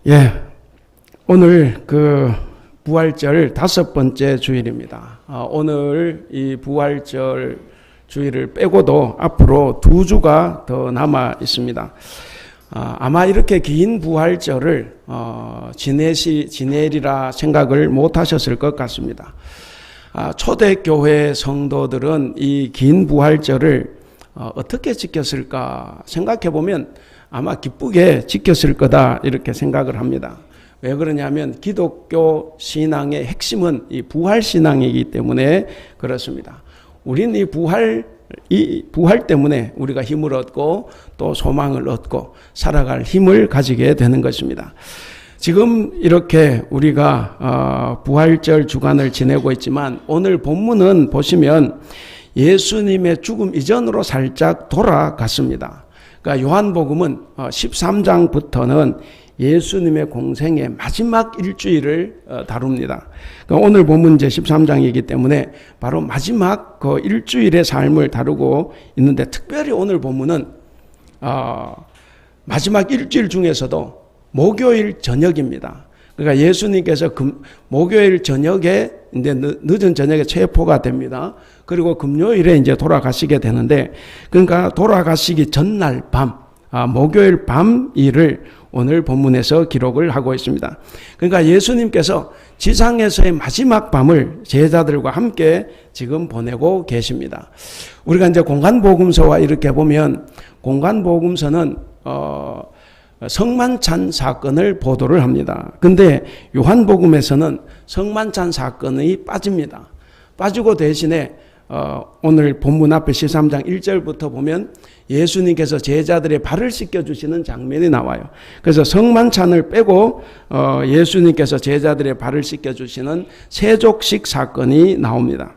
예, 오늘 부활절 5번째 주일입니다. 오늘 이 부활절 주일을 빼고도 앞으로 2주가 더 남아 있습니다. 아마 이렇게 긴 부활절을 지내리라 생각을 못 하셨을 것 같습니다. 초대교회 성도들은 이 긴 부활절을 어떻게 지켰을까 생각해 보면 아마 기쁘게 지켰을 거다 이렇게 생각을 합니다. 왜 그러냐면 기독교 신앙의 핵심은 이 부활 신앙이기 때문에 그렇습니다. 우리는 이 부활 때문에 우리가 힘을 얻고 또 소망을 얻고 살아갈 힘을 가지게 되는 것입니다. 지금 이렇게 우리가 부활절 주간을 지내고 있지만 오늘 본문은 보시면 예수님의 죽음 이전으로 살짝 돌아갔습니다. 그러니까 요한복음은 13장부터는 예수님의 공생의 마지막 일주일을 다룹니다. 그러니까 오늘 본문 이제 13장이기 때문에 바로 마지막 그 일주일의 삶을 다루고 있는데 특별히 오늘 본문은 마지막 일주일 중에서도 목요일 저녁입니다. 그러니까 예수님께서 목요일 저녁에 이제 늦은 저녁에 체포가 됩니다. 그리고 금요일에 이제 돌아가시게 되는데, 그러니까 돌아가시기 전날 밤, 목요일 밤 일을 오늘 본문에서 기록을 하고 있습니다. 그러니까 예수님께서 지상에서의 마지막 밤을 제자들과 함께 지금 보내고 계십니다. 우리가 이제 공간복음서와 이렇게 보면 공간복음서는 성만찬 사건을 보도를 합니다. 근데 요한복음에서는 성만찬 사건이 빠집니다. 빠지고 대신에 오늘 본문 앞에 13장 1절부터 보면 예수님께서 제자들의 발을 씻겨주시는 장면이 나와요. 그래서 성만찬을 빼고 예수님께서 제자들의 발을 씻겨주시는 세족식 사건이 나옵니다.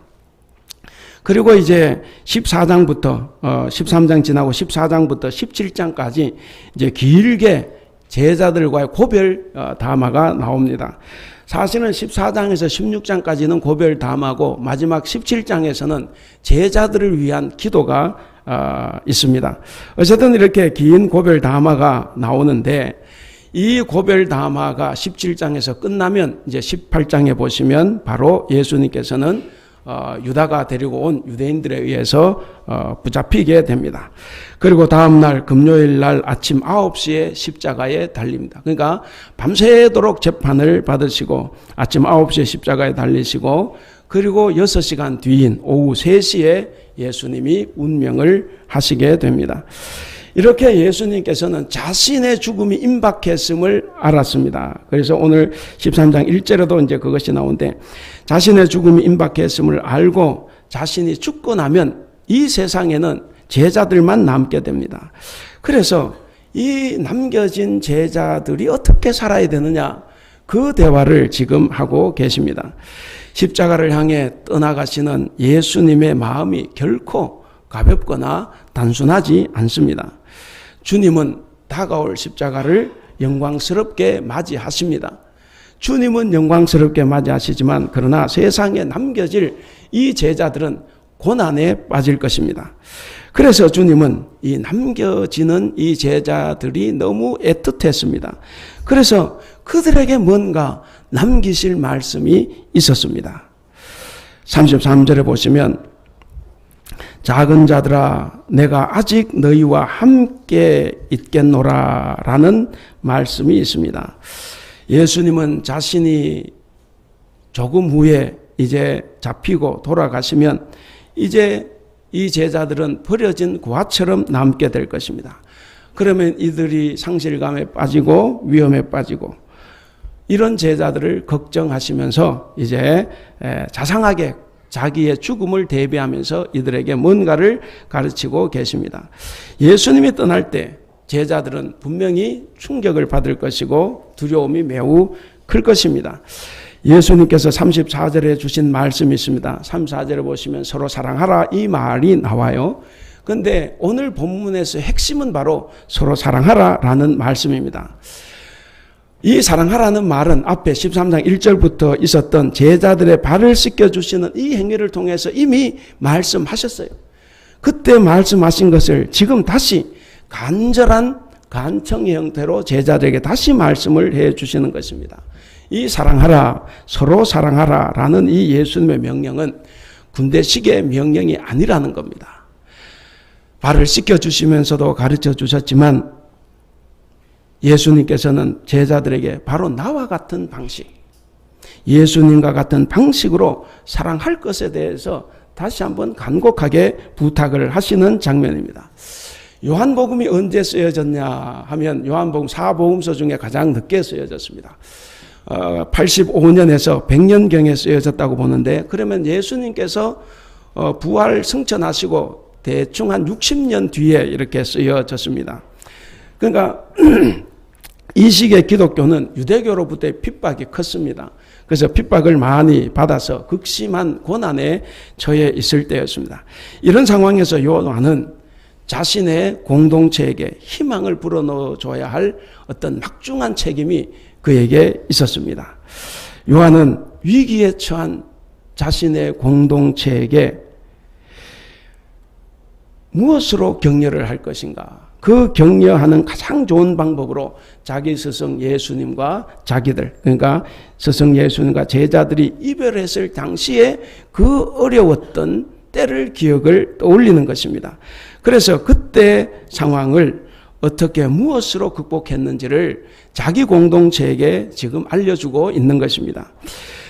그리고 이제 14장부터 13장 지나고 14장부터 17장까지 이제 길게 제자들과의 고별 담화가 나옵니다. 사실은 14장에서 16장까지는 고별 담화고 마지막 17장에서는 제자들을 위한 기도가 있습니다. 어쨌든 이렇게 긴 고별 담화가 나오는데 이 고별 담화가 17장에서 끝나면 이제 18장에 보시면 바로 예수님께서는 유다가 데리고 온 유대인들에 의해서 붙잡히게 됩니다. 그리고 다음날 금요일 날 아침 9시에 십자가에 달립니다. 그러니까 밤새도록 재판을 받으시고 아침 9시에 십자가에 달리시고 그리고 6시간 뒤인 오후 3시에 예수님이 운명을 하시게 됩니다. 이렇게 예수님께서는 자신의 죽음이 임박했음을 알았습니다. 그래서 오늘 13장 1절에도 이제 그것이 나오는데 자신의 죽음이 임박했음을 알고 자신이 죽고 나면 이 세상에는 제자들만 남게 됩니다. 그래서 이 남겨진 제자들이 어떻게 살아야 되느냐 그 대화를 지금 하고 계십니다. 십자가를 향해 떠나가시는 예수님의 마음이 결코 가볍거나 단순하지 않습니다. 주님은 다가올 십자가를 영광스럽게 맞이하십니다. 주님은 영광스럽게 맞이하시지만 그러나 세상에 남겨질 이 제자들은 고난에 빠질 것입니다. 그래서 주님은 이 남겨지는 이 제자들이 너무 애틋했습니다. 그래서 그들에게 뭔가 남기실 말씀이 있었습니다. 33절에 보시면 작은 자들아 내가 아직 너희와 함께 있겠노라 라는 말씀이 있습니다. 예수님은 자신이 조금 후에 이제 잡히고 돌아가시면 이제 이 제자들은 버려진 구하처럼 남게 될 것입니다. 그러면 이들이 상실감에 빠지고 위험에 빠지고 이런 제자들을 걱정하시면서 이제 자상하게 자기의 죽음을 대비하면서 이들에게 뭔가를 가르치고 계십니다. 예수님이 떠날 때 제자들은 분명히 충격을 받을 것이고 두려움이 매우 클 것입니다. 예수님께서 34절에 주신 말씀이 있습니다. 34절에 보시면 서로 사랑하라 이 말이 나와요. 그런데 오늘 본문에서 핵심은 바로 서로 사랑하라 라는 말씀입니다. 이 사랑하라는 말은 앞에 13장 1절부터 있었던 제자들의 발을 씻겨주시는 이 행위를 통해서 이미 말씀하셨어요. 그때 말씀하신 것을 지금 다시 간절한 간청의 형태로 제자들에게 다시 말씀을 해 주시는 것입니다. 이 사랑하라, 서로 사랑하라 라는 이 예수님의 명령은 군대식의 명령이 아니라는 겁니다. 발을 씻겨주시면서도 가르쳐 주셨지만 예수님께서는 제자들에게 바로 나와 같은 방식, 예수님과 같은 방식으로 사랑할 것에 대해서 다시 한번 간곡하게 부탁을 하시는 장면입니다. 요한복음이 언제 쓰여졌냐 하면 요한복음 4복음서 중에 가장 늦게 쓰여졌습니다. 85년에서 100년경에 쓰여졌다고 보는데, 그러면 예수님께서 부활 승천하시고 대충 한 60년 뒤에 이렇게 쓰여졌습니다. 그러니까 이 시기의 기독교는 유대교로부터의 핍박이 컸습니다. 그래서 핍박을 많이 받아서 극심한 고난에 처해 있을 때였습니다. 이런 상황에서 요한은 자신의 공동체에게 희망을 불어넣어줘야 할 어떤 막중한 책임이 그에게 있었습니다. 요한은 위기에 처한 자신의 공동체에게 무엇으로 격려를 할 것인가? 그 격려하는 가장 좋은 방법으로 자기 스승 예수님과 자기들, 그러니까 스승 예수님과 제자들이 이별했을 당시에 그 어려웠던 때를 기억을 떠올리는 것입니다. 그래서 그때 상황을 어떻게 무엇으로 극복했는지를 자기 공동체에게 지금 알려주고 있는 것입니다.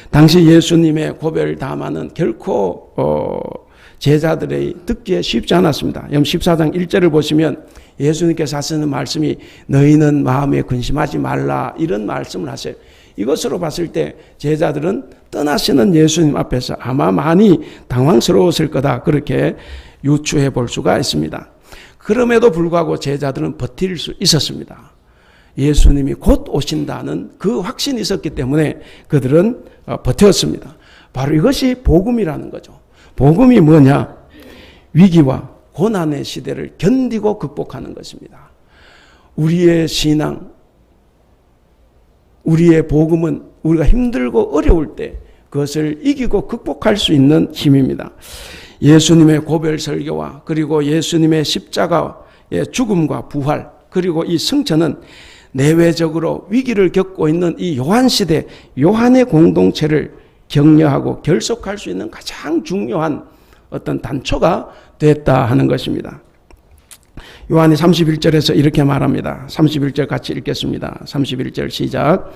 당시 예수님의 고별 담화는 결코 제자들의 듣기에 쉽지 않았습니다. 14장 1절을 보시면 예수님께서 하시는 말씀이 너희는 마음에 근심하지 말라, 이런 말씀을 하세요. 이것으로 봤을 때 제자들은 떠나시는 예수님 앞에서 아마 많이 당황스러웠을 거다, 그렇게 유추해 볼 수가 있습니다. 그럼에도 불구하고 제자들은 버틸 수 있었습니다. 예수님이 곧 오신다는 그 확신이 있었기 때문에 그들은 버텼습니다. 바로 이것이 복음이라는 거죠. 복음이 뭐냐? 위기와 고난의 시대를 견디고 극복하는 것입니다. 우리의 신앙, 우리의 복음은 우리가 힘들고 어려울 때 그것을 이기고 극복할 수 있는 힘입니다. 예수님의 고별 설교와 그리고 예수님의 십자가의 죽음과 부활, 그리고 이 승천은 내외적으로 위기를 겪고 있는 이 요한시대, 요한의 공동체를 격려하고 결속할 수 있는 가장 중요한 어떤 단초가 됐다 하는 것입니다. 요한이 31절에서 이렇게 말합니다. 31절 같이 읽겠습니다. 31절 시작.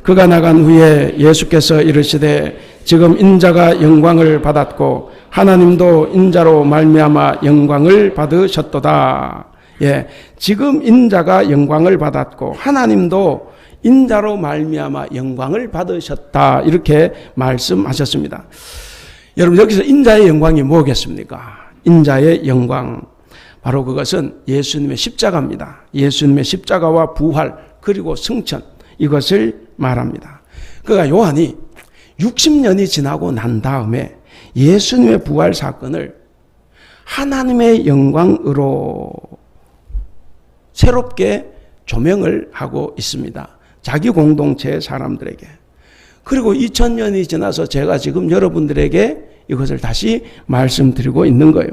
그가 나간 후에 예수께서 이르시되 지금 인자가 영광을 받았고 하나님도 인자로 말미암아 영광을 받으셨도다. 예, 지금 인자가 영광을 받았고 하나님도 인자로 말미암아 영광을 받으셨다, 이렇게 말씀하셨습니다. 여러분, 여기서 인자의 영광이 뭐겠습니까? 인자의 영광, 바로 그것은 예수님의 십자가입니다. 예수님의 십자가와 부활 그리고 승천, 이것을 말합니다. 그러니까 요한이 60년이 지나고 난 다음에 예수님의 부활 사건을 하나님의 영광으로 새롭게 조명을 하고 있습니다. 자기 공동체의 사람들에게. 그리고 2000년이 지나서 제가 지금 여러분들에게 이것을 다시 말씀드리고 있는 거예요.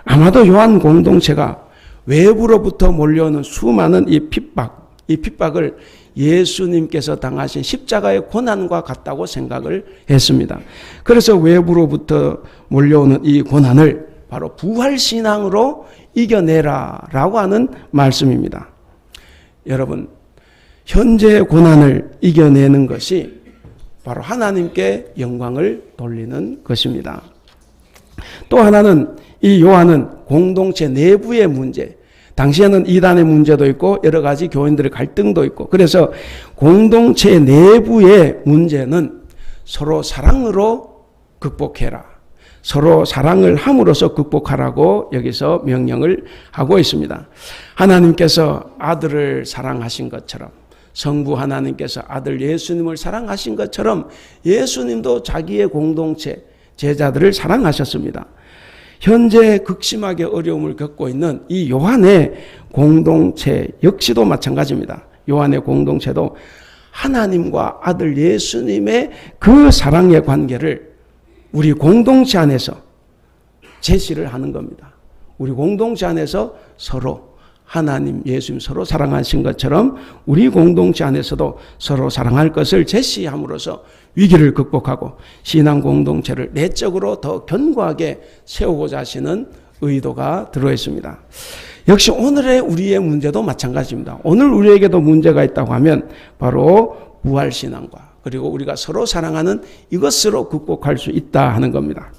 아마도 요한 공동체가 외부로부터 몰려오는 수많은 이 핍박을 예수님께서 당하신 십자가의 고난과 같다고 생각을 했습니다. 그래서 외부로부터 몰려오는 이 고난을 바로 부활신앙으로 이겨내라라고 하는 말씀입니다. 여러분, 현재의 고난을 이겨내는 것이 바로 하나님께 영광을 돌리는 것입니다. 또 하나는 이 요한은 공동체 내부의 문제, 당시에는 이단의 문제도 있고 여러 가지 교인들의 갈등도 있고, 그래서 공동체 내부의 문제는 서로 사랑으로 극복해라, 서로 사랑을 함으로써 극복하라고 여기서 명령을 하고 있습니다. 하나님께서 아들을 사랑하신 것처럼, 성부 하나님께서 아들 예수님을 사랑하신 것처럼 예수님도 자기의 공동체 제자들을 사랑하셨습니다. 현재 극심하게 어려움을 겪고 있는 이 요한의 공동체 역시도 마찬가지입니다. 요한의 공동체도 하나님과 아들 예수님의 그 사랑의 관계를 우리 공동체 안에서 제시를 하는 겁니다. 우리 공동체 안에서 서로 하나님, 예수님 서로 사랑하신 것처럼 우리 공동체 안에서도 서로 사랑할 것을 제시함으로써 위기를 극복하고 신앙 공동체를 내적으로 더 견고하게 세우고자 하시는 의도가 들어있습니다. 역시 오늘의 우리의 문제도 마찬가지입니다. 오늘 우리에게도 문제가 있다고 하면 바로 부활신앙과 그리고 우리가 서로 사랑하는 이것으로 극복할 수 있다 하는 겁니다.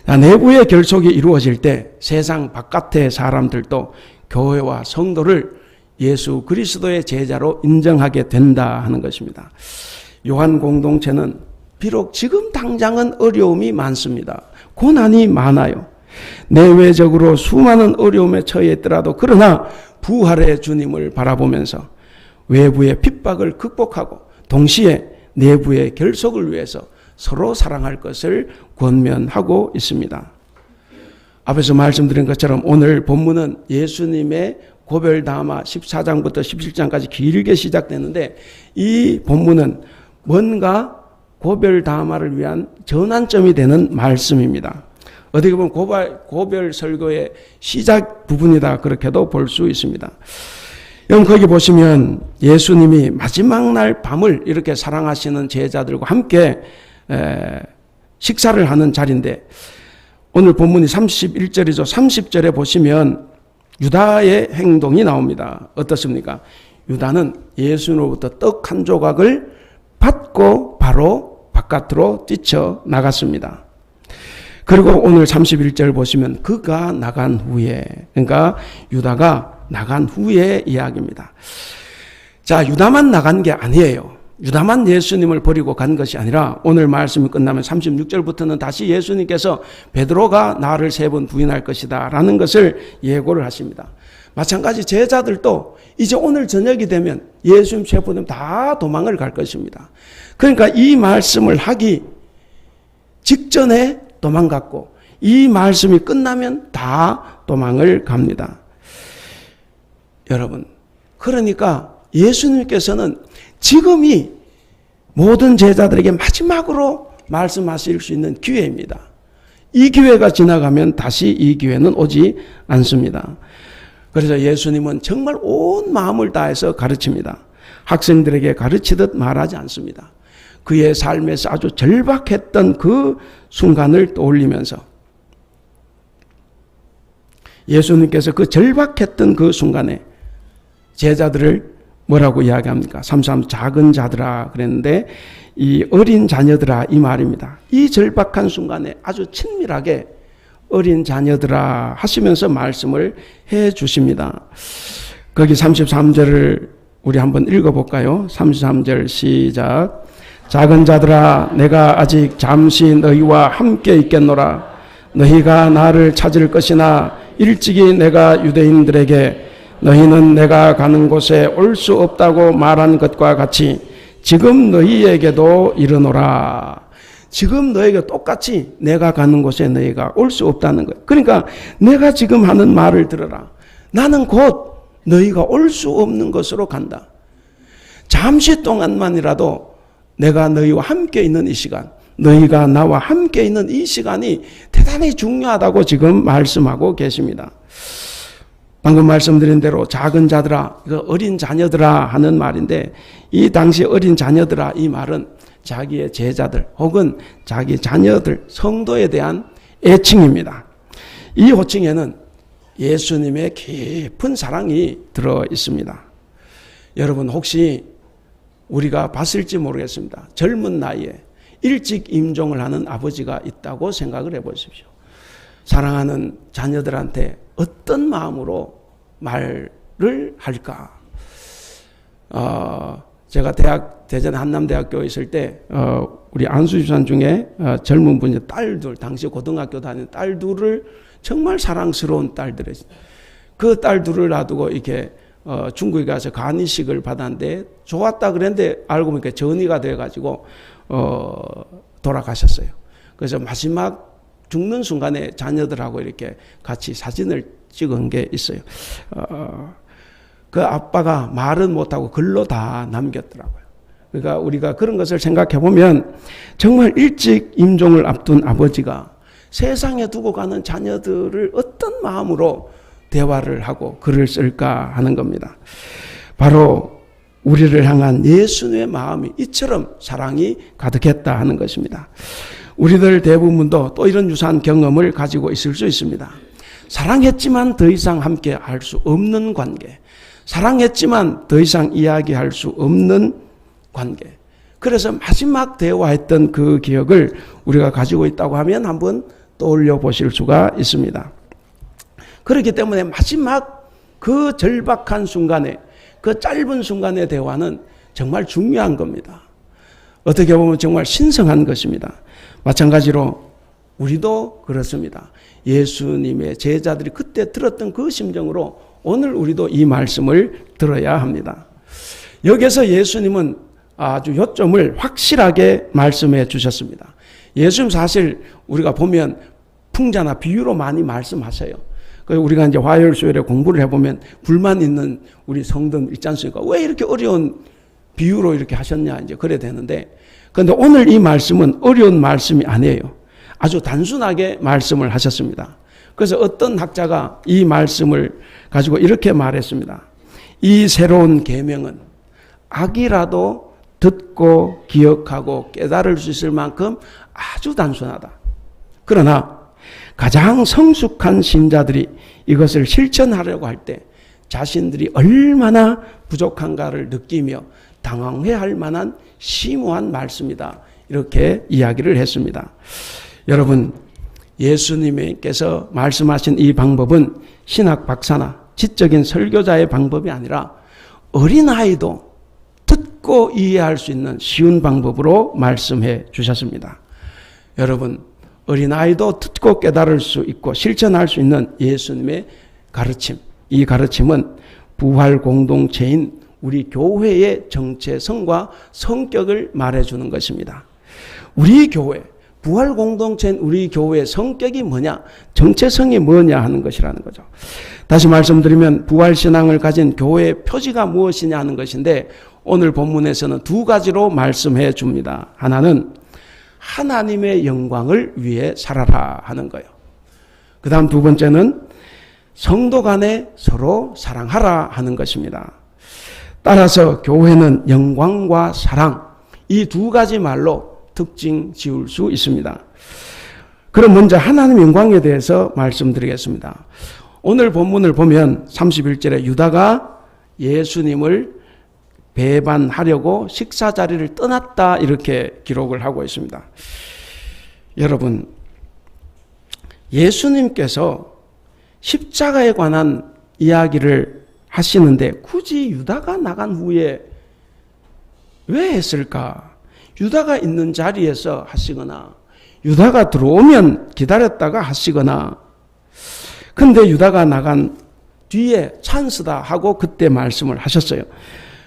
내부의 결속이 이루어질 때 세상 바깥의 사람들도 교회와 성도를 예수 그리스도의 제자로 인정하게 된다 하는 것입니다. 요한 공동체는 비록 지금 당장은 어려움이 많습니다. 고난이 많아요. 내외적으로 수많은 어려움에 처해 있더라도 그러나 부활의 주님을 바라보면서 외부의 핍박을 극복하고 동시에 내부의 결속을 위해서 서로 사랑할 것을 권면하고 있습니다. 앞에서 말씀드린 것처럼 오늘 본문은 예수님의 고별담화 14장부터 17장까지 길게 시작되는데 이 본문은 뭔가 고별담화를 위한 전환점이 되는 말씀입니다. 어떻게 보면 고별 설교의 시작 부분이다 그렇게도 볼 수 있습니다. 여러분 거기 보시면 예수님이 마지막 날 밤을 이렇게 사랑하시는 제자들과 함께 식사를 하는 자리인데 오늘 본문이 31절이죠. 30절에 보시면 유다의 행동이 나옵니다. 어떻습니까? 유다는 예수님으로부터 떡 한 조각을 받고 바로 바깥으로 뛰쳐나갔습니다. 그리고 오늘 31절 보시면 그가 나간 후에, 그러니까 유다가 나간 후의 이야기입니다. 자, 유다만 나간 게 아니에요. 유다만 예수님을 버리고 간 것이 아니라 오늘 말씀이 끝나면 36절부터는 다시 예수님께서 베드로가 나를 3번 부인할 것이다 라는 것을 예고를 하십니다. 마찬가지 제자들도 이제 오늘 저녁이 되면 예수님 체포되면 다 도망을 갈 것입니다. 그러니까 이 말씀을 하기 직전에 도망갔고 이 말씀이 끝나면 다 도망을 갑니다. 여러분, 그러니까 예수님께서는 지금이 모든 제자들에게 마지막으로 말씀하실 수 있는 기회입니다. 이 기회가 지나가면 다시 이 기회는 오지 않습니다. 그래서 예수님은 정말 온 마음을 다해서 가르칩니다. 학생들에게 가르치듯 말하지 않습니다. 그의 삶에서 아주 절박했던 그 순간을 떠올리면서 예수님께서 그 절박했던 그 순간에 제자들을 뭐라고 이야기합니까? 33 작은 자들아 그랬는데 이 어린 자녀들아 이 말입니다. 이 절박한 순간에 아주 친밀하게 어린 자녀들아 하시면서 말씀을 해 주십니다. 거기 33절을 우리 한번 읽어볼까요? 33절 시작. 작은 자들아 내가 아직 잠시 너희와 함께 있겠노라. 너희가 나를 찾을 것이나 일찍이 내가 유대인들에게 너희는 내가 가는 곳에 올 수 없다고 말한 것과 같이 지금 너희에게도 이르노라. 지금 너희가 똑같이 내가 가는 곳에 너희가 올 수 없다는 거예요. 그러니까 내가 지금 하는 말을 들어라. 나는 곧 너희가 올 수 없는 곳으로 간다. 잠시 동안만이라도 내가 너희와 함께 있는 이 시간, 너희가 나와 함께 있는 이 시간이 대단히 중요하다고 지금 말씀하고 계십니다. 방금 말씀드린 대로 작은 자들아, 어린 자녀들아 하는 말인데 이 당시 어린 자녀들아 이 말은 자기의 제자들 혹은 자기 자녀들, 성도에 대한 애칭입니다. 이 호칭에는 예수님의 깊은 사랑이 들어 있습니다. 여러분 혹시 우리가 봤을지 모르겠습니다. 젊은 나이에 일찍 임종을 하는 아버지가 있다고 생각을 해보십시오. 사랑하는 자녀들한테 어떤 마음으로 말을 할까? 제가 대전 한남대학교에 있을 때 우리 안수집산 중에 젊은 분이 딸들, 당시 고등학교 다니는 딸들을 정말 사랑스러운 딸들이 그 딸들을 놔두고 이렇게 중국에 가서 간이식을 받았는데 좋았다 그랬는데 알고 보니까 전이가 돼가지고 돌아가셨어요. 그래서 마지막 죽는 순간에 자녀들하고 이렇게 같이 사진을 찍은 게 있어요. 그 아빠가 말은 못하고 글로 다 남겼더라고요. 그러니까 우리가 그런 것을 생각해 보면 정말 일찍 임종을 앞둔 아버지가 세상에 두고 가는 자녀들을 어떤 마음으로 대화를 하고 글을 쓸까 하는 겁니다. 바로 우리를 향한 예수님의 마음이 이처럼 사랑이 가득했다 하는 것입니다. 우리들 대부분도 또 이런 유사한 경험을 가지고 있을 수 있습니다. 사랑했지만 더 이상 함께 할 수 없는 관계. 사랑했지만 더 이상 이야기할 수 없는 관계. 그래서 마지막 대화했던 그 기억을 우리가 가지고 있다고 하면 한번 떠올려 보실 수가 있습니다. 그렇기 때문에 마지막 그 절박한 순간에, 그 짧은 순간의 대화는 정말 중요한 겁니다. 어떻게 보면 정말 신성한 것입니다. 마찬가지로 우리도 그렇습니다. 예수님의 제자들이 그때 들었던 그 심정으로 오늘 우리도 이 말씀을 들어야 합니다. 여기서 예수님은 아주 요점을 확실하게 말씀해 주셨습니다. 예수님 사실 우리가 보면 풍자나 비유로 많이 말씀하세요. 우리가 이제 화요일 수요일에 공부를 해보면 불만 있는 우리 성도들 있지 않습니까? 왜 이렇게 어려운 비유로 이렇게 하셨냐 이제 그래 되는데, 그런데 오늘 이 말씀은 어려운 말씀이 아니에요. 아주 단순하게 말씀을 하셨습니다. 그래서 어떤 학자가 이 말씀을 가지고 이렇게 말했습니다. 이 새로운 계명은 아기라도 듣고 기억하고 깨달을 수 있을 만큼 아주 단순하다. 그러나 가장 성숙한 신자들이 이것을 실천하려고 할 때 자신들이 얼마나 부족한가를 느끼며 당황해할 만한 심오한 말씀이다. 이렇게 이야기를 했습니다. 여러분, 예수님께서 말씀하신 이 방법은 신학 박사나 지적인 설교자의 방법이 아니라 어린아이도 듣고 이해할 수 있는 쉬운 방법으로 말씀해 주셨습니다. 여러분, 어린아이도 듣고 깨달을 수 있고 실천할 수 있는 예수님의 가르침, 이 가르침은 부활 공동체인 우리 교회의 정체성과 성격을 말해주는 것입니다. 우리 교회, 부활 공동체인 우리 교회의 성격이 뭐냐, 정체성이 뭐냐 하는 것이라는 거죠. 다시 말씀드리면 부활신앙을 가진 교회의 표지가 무엇이냐 하는 것인데, 오늘 본문에서는 두 가지로 말씀해 줍니다. 하나는 하나님의 영광을 위해 살아라 하는 거예요. 그 다음 두 번째는 성도 간에 서로 사랑하라 하는 것입니다. 따라서 교회는 영광과 사랑, 이 두 가지 말로 특징 지을 수 있습니다. 그럼 먼저 하나님 영광에 대해서 말씀드리겠습니다. 오늘 본문을 보면 31절에 유다가 예수님을 배반하려고 식사 자리를 떠났다 이렇게 기록을 하고 있습니다. 여러분, 예수님께서 십자가에 관한 이야기를 하시는데 굳이 유다가 나간 후에 왜 했을까? 유다가 있는 자리에서 하시거나 유다가 들어오면 기다렸다가 하시거나, 근데 유다가 나간 뒤에 찬스다 하고 그때 말씀을 하셨어요.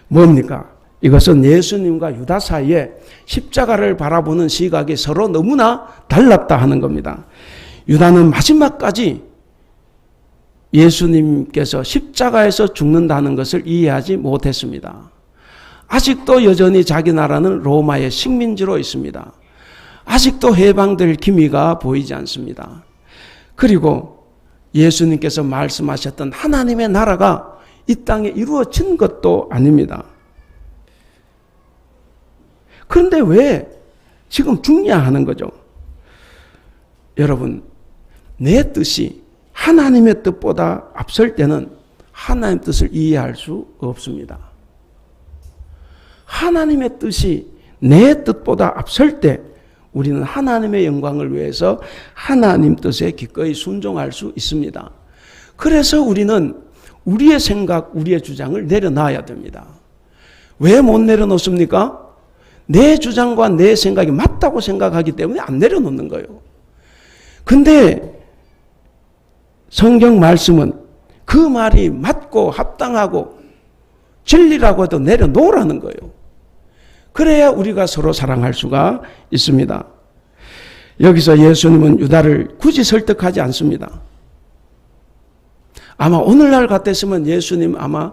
뭡니까? 이것은 예수님과 유다 사이에 십자가를 바라보는 시각이 서로 너무나 달랐다 하는 겁니다. 유다는 마지막까지 예수님께서 십자가에서 죽는다는 것을 이해하지 못했습니다. 아직도 여전히 자기 나라는 로마의 식민지로 있습니다. 아직도 해방될 기미가 보이지 않습니다. 그리고 예수님께서 말씀하셨던 하나님의 나라가 이 땅에 이루어진 것도 아닙니다. 그런데 왜 지금 죽냐 하는 거죠. 여러분, 내 뜻이 하나님의 뜻보다 앞설 때는 하나님의 뜻을 이해할 수 없습니다. 하나님의 뜻이 내 뜻보다 앞설 때 우리는 하나님의 영광을 위해서 하나님 뜻에 기꺼이 순종할 수 있습니다. 그래서 우리는 우리의 생각, 우리의 주장을 내려놔야 됩니다. 왜 못 내려놓습니까? 내 주장과 내 생각이 맞다고 생각하기 때문에 안 내려놓는 거예요. 근데 성경 말씀은 그 말이 맞고 합당하고 진리라고 해도 내려놓으라는 거예요. 그래야 우리가 서로 사랑할 수가 있습니다. 여기서 예수님은 유다를 굳이 설득하지 않습니다. 아마 오늘날 같았으면 예수님 아마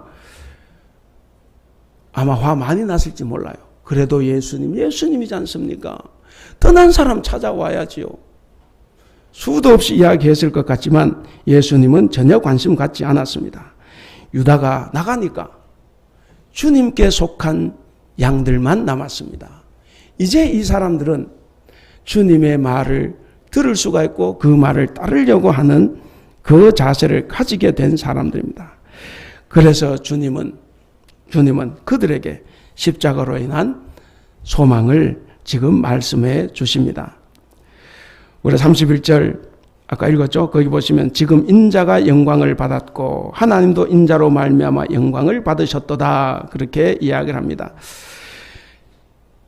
화 많이 났을지 몰라요. 그래도 예수님이지 않습니까? 떠난 사람 찾아와야지요. 수도 없이 이야기했을 것 같지만 예수님은 전혀 관심 갖지 않았습니다. 유다가 나가니까 주님께 속한 양들만 남았습니다. 이제 이 사람들은 주님의 말을 들을 수가 있고 그 말을 따르려고 하는 그 자세를 가지게 된 사람들입니다. 그래서 주님은 그들에게 십자가로 인한 소망을 지금 말씀해 주십니다. 우리 31절 아까 읽었죠? 거기 보시면 지금 인자가 영광을 받았고 하나님도 인자로 말미암아 영광을 받으셨도다 그렇게 이야기를 합니다.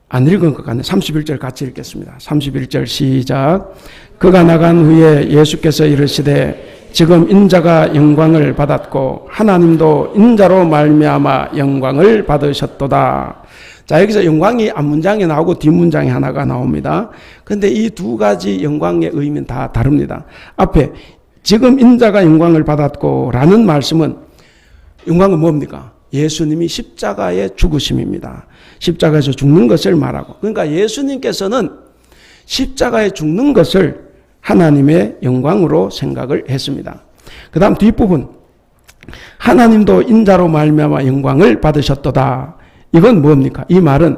안 읽은 것 같네. 31절 같이 읽겠습니다. 31절 시작. 그가 나간 후에 예수께서 이르시되 지금 인자가 영광을 받았고 하나님도 인자로 말미암아 영광을 받으셨도다. 자, 여기서 영광이 앞문장에 나오고 뒷문장에 하나가 나옵니다. 근데 이 두 가지 영광의 의미는 다 다릅니다. 앞에 지금 인자가 영광을 받았고 라는 말씀은 영광은 뭡니까? 예수님이 십자가의 죽으심입니다. 십자가에서 죽는 것을 말하고, 그러니까 예수님께서는 십자가에 죽는 것을 하나님의 영광으로 생각을 했습니다. 그 다음 뒷부분 하나님도 인자로 말미암아 영광을 받으셨도다. 이건 뭡니까? 이 말은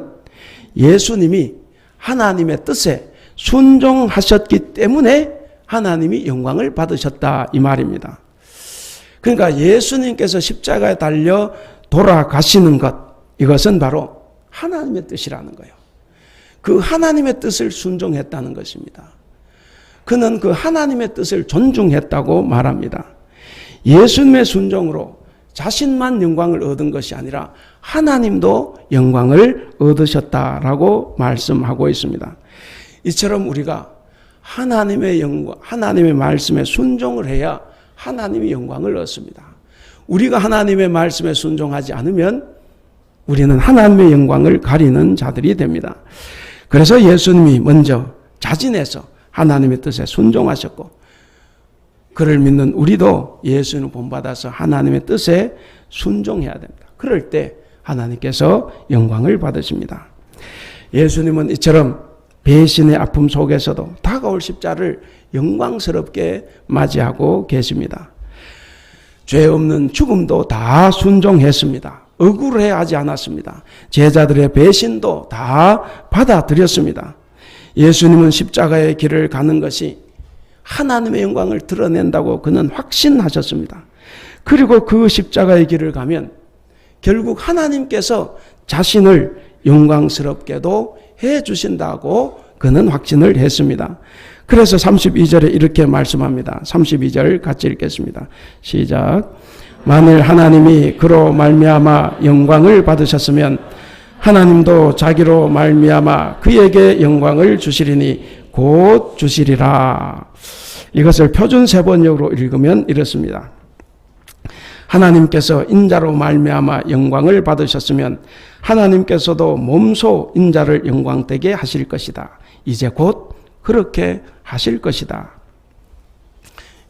예수님이 하나님의 뜻에 순종하셨기 때문에 하나님이 영광을 받으셨다 이 말입니다. 그러니까 예수님께서 십자가에 달려 돌아가시는 것, 이것은 바로 하나님의 뜻이라는 거예요. 그 하나님의 뜻을 순종했다는 것입니다. 그는 그 하나님의 뜻을 존중했다고 말합니다. 예수님의 순종으로 자신만 영광을 얻은 것이 아니라 하나님도 영광을 얻으셨다라고 말씀하고 있습니다. 이처럼 우리가 하나님의 영광, 하나님의 말씀에 순종을 해야 하나님이 영광을 얻습니다. 우리가 하나님의 말씀에 순종하지 않으면 우리는 하나님의 영광을 가리는 자들이 됩니다. 그래서 예수님이 먼저 자진해서 하나님의 뜻에 순종하셨고, 그를 믿는 우리도 예수님을 본받아서 하나님의 뜻에 순종해야 됩니다. 그럴 때 하나님께서 영광을 받으십니다. 예수님은 이처럼 배신의 아픔 속에서도 다가올 십자를 영광스럽게 맞이하고 계십니다. 죄 없는 죽음도 다 순종했습니다. 억울해하지 않았습니다. 제자들의 배신도 다 받아들였습니다. 예수님은 십자가의 길을 가는 것이 하나님의 영광을 드러낸다고 그는 확신하셨습니다. 그리고 그 십자가의 길을 가면 결국 하나님께서 자신을 영광스럽게도 해주신다고 그는 확신을 했습니다. 그래서 32절에 이렇게 말씀합니다. 32절 같이 읽겠습니다. 시작. 만일 하나님이 그로 말미암아 영광을 받으셨으면 하나님도 자기로 말미암아 그에게 영광을 주시리니 곧 주시리라. 이것을 표준 세번역으로 읽으면 이렇습니다. 하나님께서 인자로 말미암아 영광을 받으셨으면 하나님께서도 몸소 인자를 영광되게 하실 것이다. 이제 곧 그렇게 하실 것이다.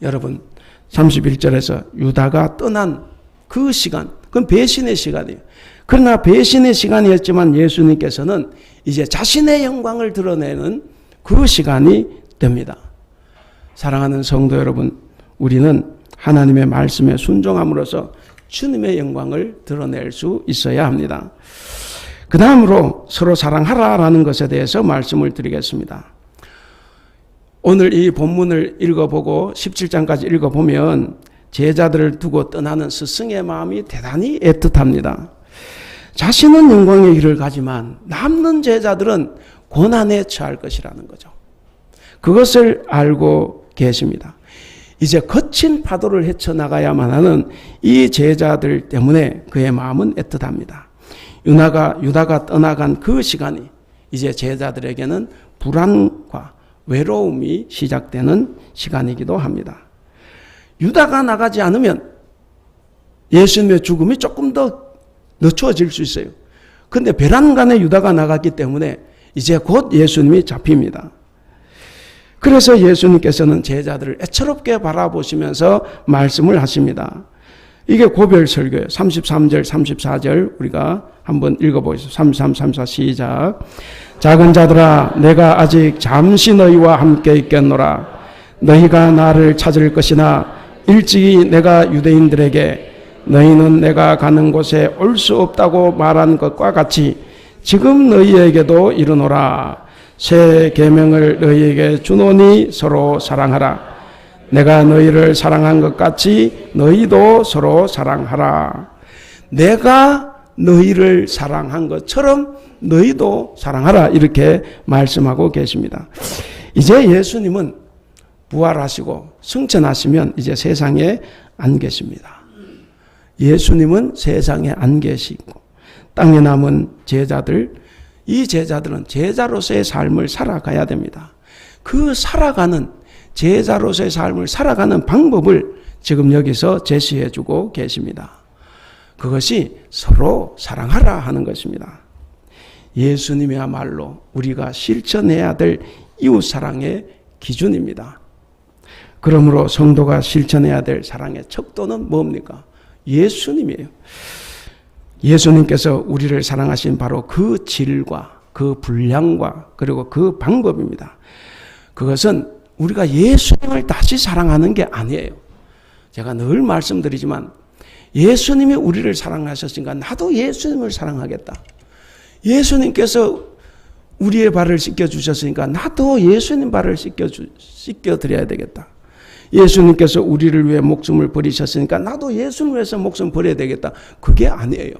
여러분, 31절에서 유다가 떠난 그 시간, 그건 배신의 시간이에요. 그러나 배신의 시간이었지만 예수님께서는 이제 자신의 영광을 드러내는 그 시간이 됩니다. 사랑하는 성도 여러분, 우리는 하나님의 말씀에 순종함으로써 주님의 영광을 드러낼 수 있어야 합니다. 그 다음으로 서로 사랑하라라는 것에 대해서 말씀을 드리겠습니다. 오늘 이 본문을 읽어보고 17장까지 읽어보면 제자들을 두고 떠나는 스승의 마음이 대단히 애틋합니다. 자신은 영광의 길을 가지만 남는 제자들은 고난에 처할 것이라는 거죠. 그것을 알고 계십니다. 이제 거친 파도를 헤쳐나가야만 하는 이 제자들 때문에 그의 마음은 애틋합니다. 유다가 떠나간 그 시간이 이제 제자들에게는 불안과 외로움이 시작되는 시간이기도 합니다. 유다가 나가지 않으면 예수님의 죽음이 조금 더 늦춰질 수 있어요. 그런데 베란간에 유다가 나갔기 때문에 이제 곧 예수님이 잡힙니다. 그래서 예수님께서는 제자들을 애처롭게 바라보시면서 말씀을 하십니다. 이게 고별 설교예요. 33절, 34절 우리가 한번 읽어보겠습니다. 33, 34 시작. 작은 자들아, 내가 아직 잠시 너희와 함께 있겠노라. 너희가 나를 찾을 것이나 일찍이 내가 유대인들에게 너희는 내가 가는 곳에 올 수 없다고 말한 것과 같이 지금 너희에게도 이르노라. 새 계명을 너희에게 주노니 서로 사랑하라. 내가 너희를 사랑한 것 같이 너희도 서로 사랑하라. 내가 너희를 사랑한 것처럼 너희도 사랑하라. 이렇게 말씀하고 계십니다. 이제 예수님은 부활하시고 승천하시면 이제 세상에 안 계십니다. 예수님은 세상에 안 계시고 땅에 남은 제자들, 이 제자들은 제자로서의 삶을 살아가야 됩니다. 그 살아가는 제자로서의 삶을 살아가는 방법을 지금 여기서 제시해 주고 계십니다. 그것이 서로 사랑하라 하는 것입니다. 예수님이야말로 우리가 실천해야 될 이웃사랑의 기준입니다. 그러므로 성도가 실천해야 될 사랑의 척도는 뭡니까? 예수님이에요. 예수님께서 우리를 사랑하신 바로 그 질과 그 분량과 그리고 그 방법입니다. 그것은 우리가 예수님을 다시 사랑하는 게 아니에요. 제가 늘 말씀드리지만 예수님이 우리를 사랑하셨으니까 나도 예수님을 사랑하겠다. 예수님께서 우리의 발을 씻겨주셨으니까 나도 예수님 발을 씻겨드려야 되겠다. 예수님께서 우리를 위해 목숨을 버리셨으니까 나도 예수님을 위해서 목숨 버려야 되겠다. 그게 아니에요.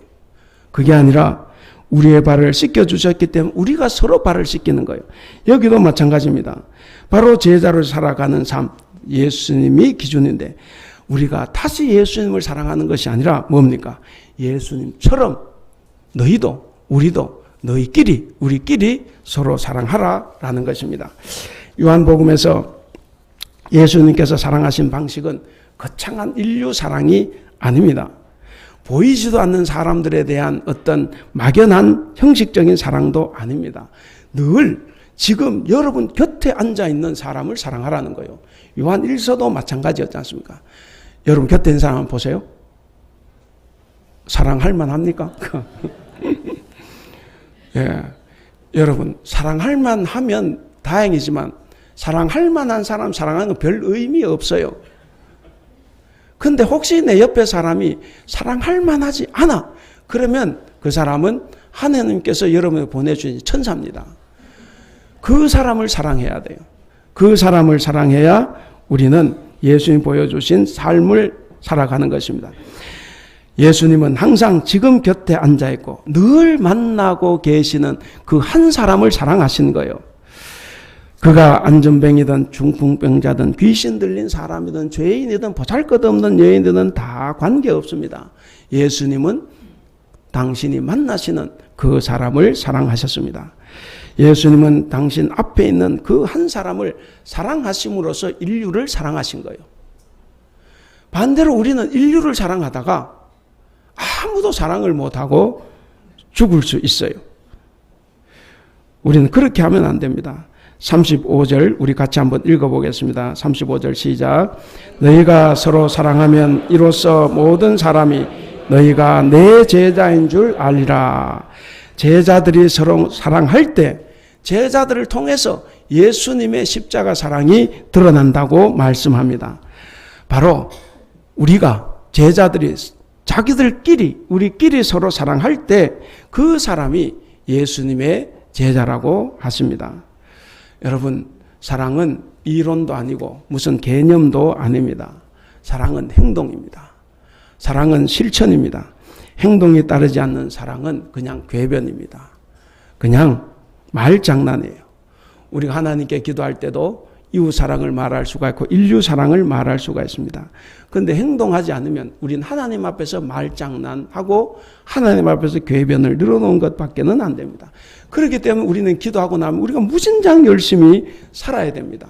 그게 아니라 우리의 발을 씻겨주셨기 때문에 우리가 서로 발을 씻기는 거예요. 여기도 마찬가지입니다. 바로 제자로 살아가는 삶, 예수님이 기준인데 우리가 다시 예수님을 사랑하는 것이 아니라 뭡니까? 예수님처럼 너희도 우리도 너희끼리 우리끼리 서로 사랑하라라는 것입니다. 요한복음에서 예수님께서 사랑하신 방식은 거창한 인류 사랑이 아닙니다. 보이지도 않는 사람들에 대한 어떤 막연한 형식적인 사랑도 아닙니다. 늘 지금 여러분 곁에 앉아있는 사람을 사랑하라는 거예요. 요한 1서도 마찬가지였지 않습니까? 여러분 곁에 있는 사람 한번 보세요. 사랑할 만합니까? 예, 여러분 사랑할 만하면 다행이지만 사랑할 만한 사람 사랑하는 건 별 의미 없어요. 근데 혹시 내 옆에 사람이 사랑할 만하지 않아. 그러면 그 사람은 하나님께서 여러분에게 보내주신 천사입니다. 그 사람을 사랑해야 돼요. 그 사람을 사랑해야 우리는 예수님 보여주신 삶을 살아가는 것입니다. 예수님은 항상 지금 곁에 앉아있고 늘 만나고 계시는 그 한 사람을 사랑하시는 거예요. 그가 안전병이든 중풍병자든 귀신 들린 사람이든 죄인이든 보잘것없는 여인이든 다 관계없습니다. 예수님은 당신이 만나시는 그 사람을 사랑하셨습니다. 예수님은 당신 앞에 있는 그 한 사람을 사랑하심으로써 인류를 사랑하신 거예요. 반대로 우리는 인류를 사랑하다가 아무도 사랑을 못하고 죽을 수 있어요. 우리는 그렇게 하면 안 됩니다. 35절 우리 같이 한번 읽어보겠습니다. 35절 시작. 너희가 서로 사랑하면 이로써 모든 사람이 너희가 내 제자인 줄 알리라. 제자들이 서로 사랑할 때 제자들을 통해서 예수님의 십자가 사랑이 드러난다고 말씀합니다. 바로 우리가 제자들이 자기들끼리 우리끼리 서로 사랑할 때 그 사람이 예수님의 제자라고 하십니다. 여러분 사랑은 이론도 아니고 무슨 개념도 아닙니다. 사랑은 행동입니다. 사랑은 실천입니다. 행동이 따르지 않는 사랑은 그냥 궤변입니다. 그냥 말장난이에요. 우리가 하나님께 기도할 때도 이웃 사랑을 말할 수가 있고 인류 사랑을 말할 수가 있습니다. 그런데 행동하지 않으면 우리는 하나님 앞에서 말장난하고 하나님 앞에서 궤변을 늘어놓은 것밖에는 안 됩니다. 그렇기 때문에 우리는 기도하고 나면 우리가 무진장 열심히 살아야 됩니다.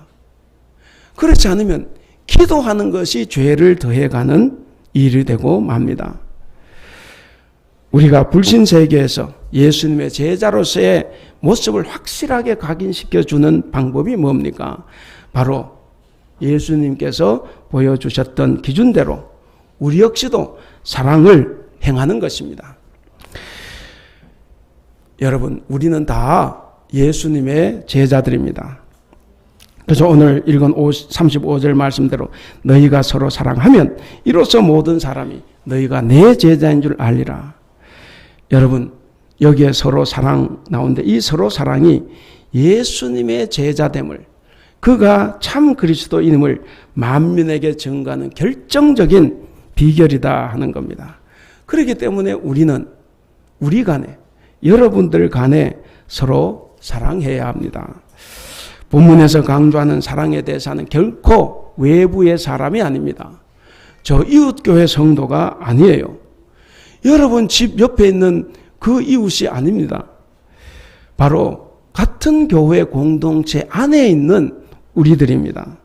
그렇지 않으면 기도하는 것이 죄를 더해가는 일이 되고 맙니다. 우리가 불신세계에서 예수님의 제자로서의 모습을 확실하게 각인시켜주는 방법이 뭡니까? 바로 예수님께서 보여주셨던 기준대로 우리 역시도 사랑을 행하는 것입니다. 여러분, 우리는 다 예수님의 제자들입니다. 그래서 오늘 읽은 35절 말씀대로 너희가 서로 사랑하면 이로써 모든 사람이 너희가 내 제자인 줄 알리라. 여러분, 여기에 서로 사랑 나오는데 이 서로 사랑이 예수님의 제자됨을, 그가 참 그리스도인임을 만민에게 증거하는 결정적인 비결이다 하는 겁니다. 그렇기 때문에 우리는 우리 간에, 여러분들 간에 서로 사랑해야 합니다. 본문에서 강조하는 사랑의 대상은 결코 외부의 사람이 아닙니다. 저 이웃교회 성도가 아니에요. 여러분 집 옆에 있는 그 이웃이 아닙니다. 바로 같은 교회 공동체 안에 있는 우리들입니다.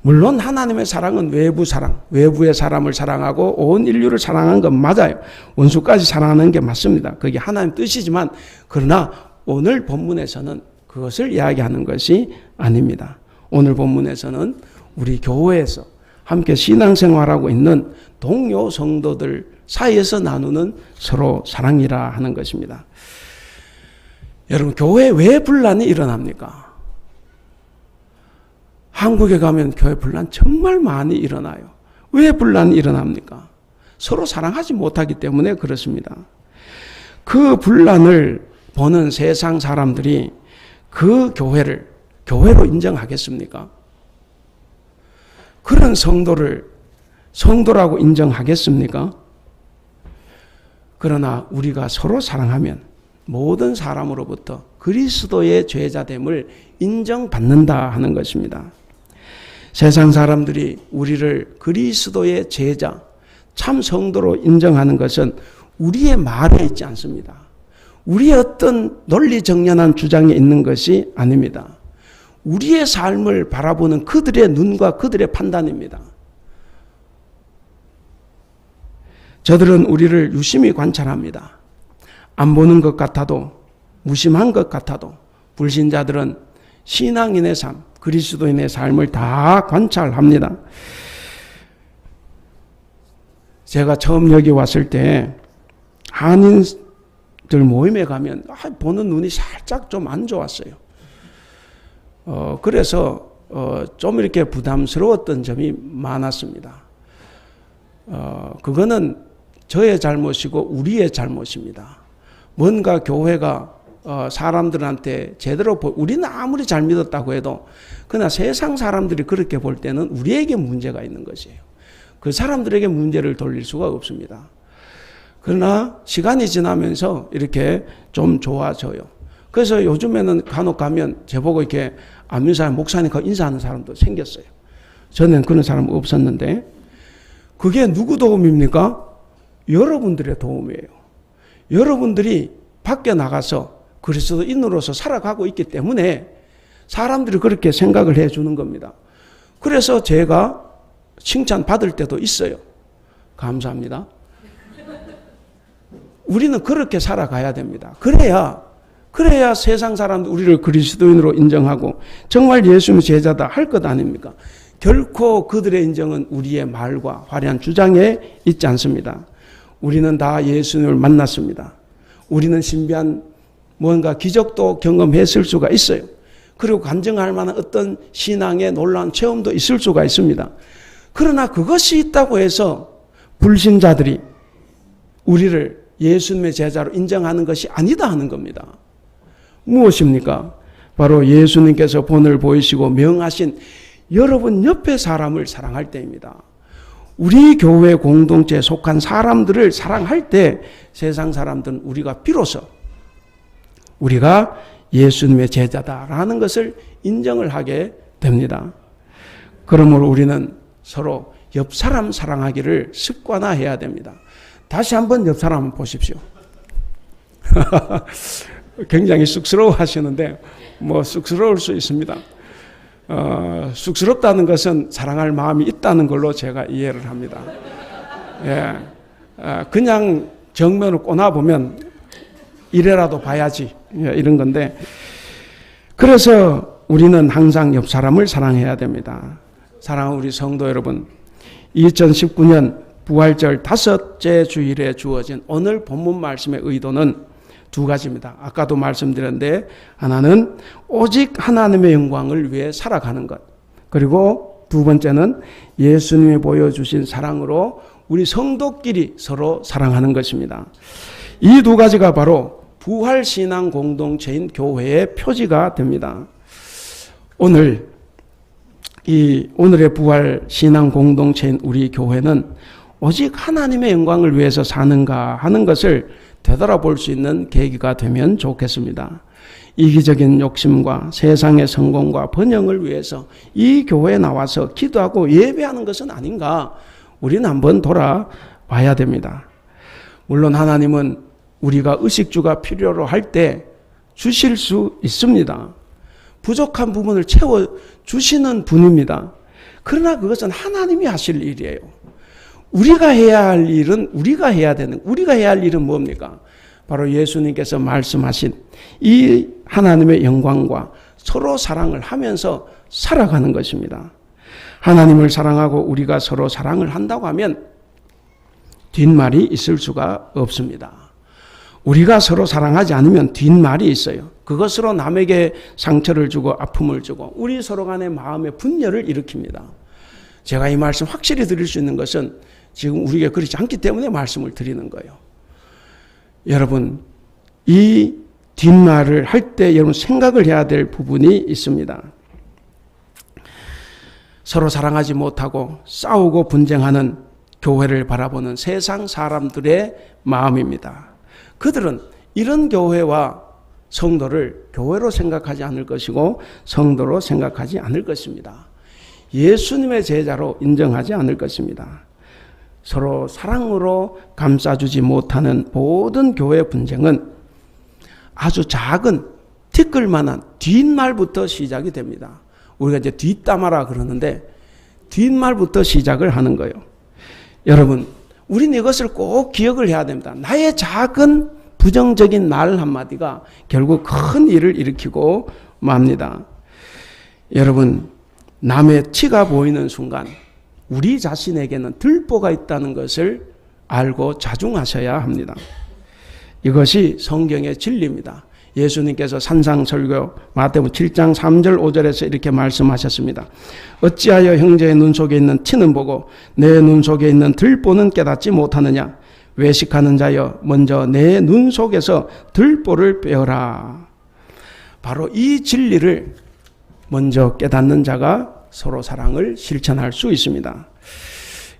물론 하나님의 사랑은 외부 사랑, 외부의 사람을 사랑하고 온 인류를 사랑하는 건 맞아요. 원수까지 사랑하는 게 맞습니다. 그게 하나님 뜻이지만, 그러나 오늘 본문에서는 그것을 이야기하는 것이 아닙니다. 오늘 본문에서는 우리 교회에서 함께 신앙생활하고 있는 동료 성도들 사이에서 나누는 서로 사랑이라 하는 것입니다. 여러분, 교회에 왜 분란이 일어납니까? 한국에 가면 교회 분란 정말 많이 일어나요. 왜 분란이 일어납니까? 서로 사랑하지 못하기 때문에 그렇습니다. 그 분란을 보는 세상 사람들이 그 교회를 교회로 인정하겠습니까? 그런 성도를 성도라고 인정하겠습니까? 그러나 우리가 서로 사랑하면 모든 사람으로부터 그리스도의 제자됨을 인정받는다 하는 것입니다. 세상 사람들이 우리를 그리스도의 제자, 참 성도로 인정하는 것은 우리의 말에 있지 않습니다. 우리의 어떤 논리정연한 주장에 있는 것이 아닙니다. 우리의 삶을 바라보는 그들의 눈과 그들의 판단입니다. 저들은 우리를 유심히 관찰합니다. 안 보는 것 같아도, 무심한 것 같아도 불신자들은 신앙인의 삶, 그리스도인의 삶을 다 관찰합니다. 제가 처음 여기 왔을 때 한인들 모임에 가면 보는 눈이 살짝 좀 안 좋았어요. 그래서 좀 이렇게 부담스러웠던 점이 많았습니다. 그거는 저의 잘못이고 우리의 잘못입니다. 뭔가 교회가 사람들한테 제대로 우리는 아무리 잘 믿었다고 해도 그러나 세상 사람들이 그렇게 볼 때는 우리에게 문제가 있는 것이에요. 그 사람들에게 문제를 돌릴 수가 없습니다. 그러나 시간이 지나면서 이렇게 좀 좋아져요. 그래서 요즘에는 간혹 가면 저보고 이렇게 안 믿는 사람, 목사니까 인사하는 사람도 생겼어요. 전에는 그런 사람 없었는데, 그게 누구 도움입니까? 여러분들의 도움이에요. 여러분들이 밖에 나가서 그리스도인으로서 살아가고 있기 때문에 사람들이 그렇게 생각을 해주는 겁니다. 그래서 제가 칭찬 받을 때도 있어요. 감사합니다. 우리는 그렇게 살아가야 됩니다. 그래야 세상 사람들 우리를 그리스도인으로 인정하고 정말 예수님의 제자다 할 것 아닙니까? 결코 그들의 인정은 우리의 말과 화려한 주장에 있지 않습니다. 우리는 다 예수님을 만났습니다. 우리는 신비한 뭔가 기적도 경험했을 수가 있어요. 그리고 간증할 만한 어떤 신앙의 놀라운 체험도 있을 수가 있습니다. 그러나 그것이 있다고 해서 불신자들이 우리를 예수님의 제자로 인정하는 것이 아니다 하는 겁니다. 무엇입니까? 바로 예수님께서 본을 보이시고 명하신 여러분 옆에 사람을 사랑할 때입니다. 우리 교회 공동체에 속한 사람들을 사랑할 때 세상 사람들은 우리가 비로소 우리가 예수님의 제자다라는 것을 인정을 하게 됩니다. 그러므로 우리는 서로 옆 사람 사랑하기를 습관화해야 됩니다. 다시 한번 옆 사람 한번 보십시오. 굉장히 쑥스러워 하시는데 뭐 쑥스러울 수 있습니다. 쑥스럽다는 것은 사랑할 마음이 있다는 걸로 제가 이해를 합니다. 예, 그냥 정면을 꼬나보면 이래라도 봐야지 이런 건데, 그래서 우리는 항상 옆 사람을 사랑해야 됩니다. 사랑하는 우리 성도 여러분, 2019년 부활절 5째 주일에 주어진 오늘 본문 말씀의 의도는 두 가지입니다. 아까도 말씀드렸는데 하나는 오직 하나님의 영광을 위해 살아가는 것. 그리고 두 번째는 예수님이 보여주신 사랑으로 우리 성도끼리 서로 사랑하는 것입니다. 이 두 가지가 바로 부활신앙 공동체인 교회의 표지가 됩니다. 오늘의 부활신앙 공동체인 우리 교회는 오직 하나님의 영광을 위해서 사는가 하는 것을 되돌아볼 수 있는 계기가 되면 좋겠습니다. 이기적인 욕심과 세상의 성공과 번영을 위해서 이 교회에 나와서 기도하고 예배하는 것은 아닌가, 우리는 한번 돌아봐야 됩니다. 물론 하나님은 우리가 의식주가 필요로 할 때 주실 수 있습니다. 부족한 부분을 채워주시는 분입니다. 그러나 그것은 하나님이 하실 일이에요. 우리가 해야 할 일은 우리가 해야 할 일은 뭡니까? 바로 예수님께서 말씀하신 이 하나님의 영광과 서로 사랑을 하면서 살아가는 것입니다. 하나님을 사랑하고 우리가 서로 사랑을 한다고 하면 뒷말이 있을 수가 없습니다. 우리가 서로 사랑하지 않으면 뒷말이 있어요. 그것으로 남에게 상처를 주고 아픔을 주고 우리 서로 간의 마음의 분열을 일으킵니다. 제가 이 말씀 확실히 드릴 수 있는 것은 지금 우리에게 그렇지 않기 때문에 말씀을 드리는 거예요. 여러분, 이 뒷말을 할 때 여러분 생각을 해야 될 부분이 있습니다. 서로 사랑하지 못하고 싸우고 분쟁하는 교회를 바라보는 세상 사람들의 마음입니다. 그들은 이런 교회와 성도를 교회로 생각하지 않을 것이고 성도로 생각하지 않을 것입니다. 예수님의 제자로 인정하지 않을 것입니다. 서로 사랑으로 감싸주지 못하는 모든 교회 분쟁은 아주 작은 티끌만한 뒷말부터 시작이 됩니다. 우리가 이제 뒷담화라 그러는데 뒷말부터 시작을 하는 거예요. 여러분, 우리는 이것을 꼭 기억을 해야 됩니다. 나의 작은 부정적인 말 한마디가 결국 큰 일을 일으키고 맙니다. 여러분, 남의 티가 보이는 순간 우리 자신에게는 들보가 있다는 것을 알고 자중하셔야 합니다. 이것이 성경의 진리입니다. 예수님께서 산상설교 마태복음 7장 3절 5절에서 이렇게 말씀하셨습니다. 어찌하여 형제의 눈 속에 있는 티는 보고 내 눈 속에 있는 들보는 깨닫지 못하느냐. 외식하는 자여 먼저 내 눈 속에서 들보를 빼어라. 바로 이 진리를 먼저 깨닫는 자가 서로 사랑을 실천할 수 있습니다.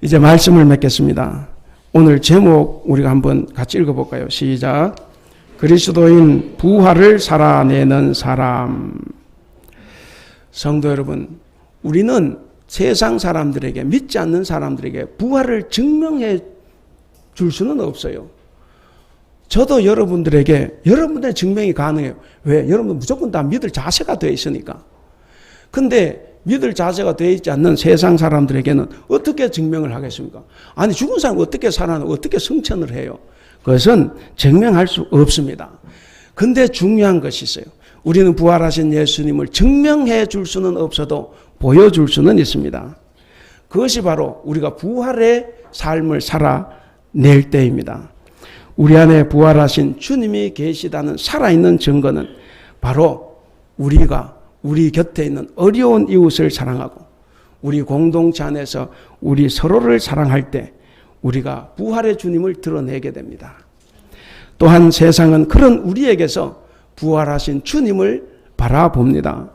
이제 말씀을 맺겠습니다. 오늘 제목 우리가 한번 같이 읽어볼까요? 시작. 그리스도인 부활을 살아내는 사람. 성도 여러분, 우리는 세상 사람들에게, 믿지 않는 사람들에게 부활을 증명해 줄 수는 없어요. 저도 여러분들에게 여러분의 증명이 가능해요. 왜? 여러분 무조건 다 믿을 자세가 되어 있으니까. 근데 믿을 자세가 되어 있지 않는 세상 사람들에게는 어떻게 증명을 하겠습니까? 아니, 죽은 사람이 어떻게 살아나, 어떻게 성천을 해요? 그것은 증명할 수 없습니다. 근데 중요한 것이 있어요. 우리는 부활하신 예수님을 증명해 줄 수는 없어도 보여줄 수는 있습니다. 그것이 바로 우리가 부활의 삶을 살아낼 때입니다. 우리 안에 부활하신 주님이 계시다는 살아있는 증거는 바로 우리가 우리 곁에 있는 어려운 이웃을 사랑하고 우리 공동체 안에서 우리 서로를 사랑할 때 우리가 부활의 주님을 드러내게 됩니다. 또한 세상은 그런 우리에게서 부활하신 주님을 바라봅니다.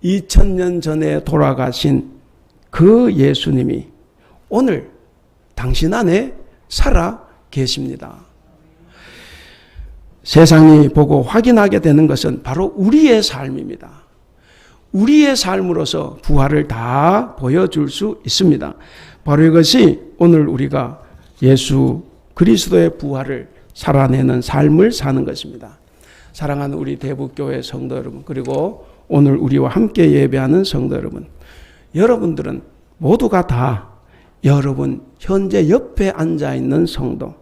2000년 전에 돌아가신 그 예수님이 오늘 당신 안에 살아 계십니다. 세상이 보고 확인하게 되는 것은 바로 우리의 삶입니다. 우리의 삶으로서 부활을 다 보여줄 수 있습니다. 바로 이것이 오늘 우리가 예수 그리스도의 부활을 살아내는 삶을 사는 것입니다. 사랑하는 우리 대북교회 성도 여러분, 그리고 오늘 우리와 함께 예배하는 성도 여러분, 여러분들은 모두가 다 여러분 현재 옆에 앉아있는 성도,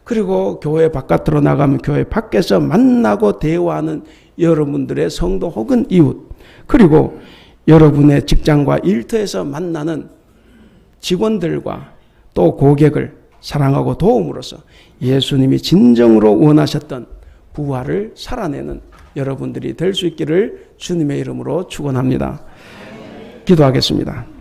그리고 교회 바깥으로 나가면 교회 밖에서 만나고 대화하는 여러분들의 성도 혹은 이웃, 그리고 여러분의 직장과 일터에서 만나는 직원들과 또 고객을 사랑하고 도움으로써 예수님이 진정으로 원하셨던 부활을 살아내는 여러분들이 될 수 있기를 주님의 이름으로 축원합니다. 기도하겠습니다.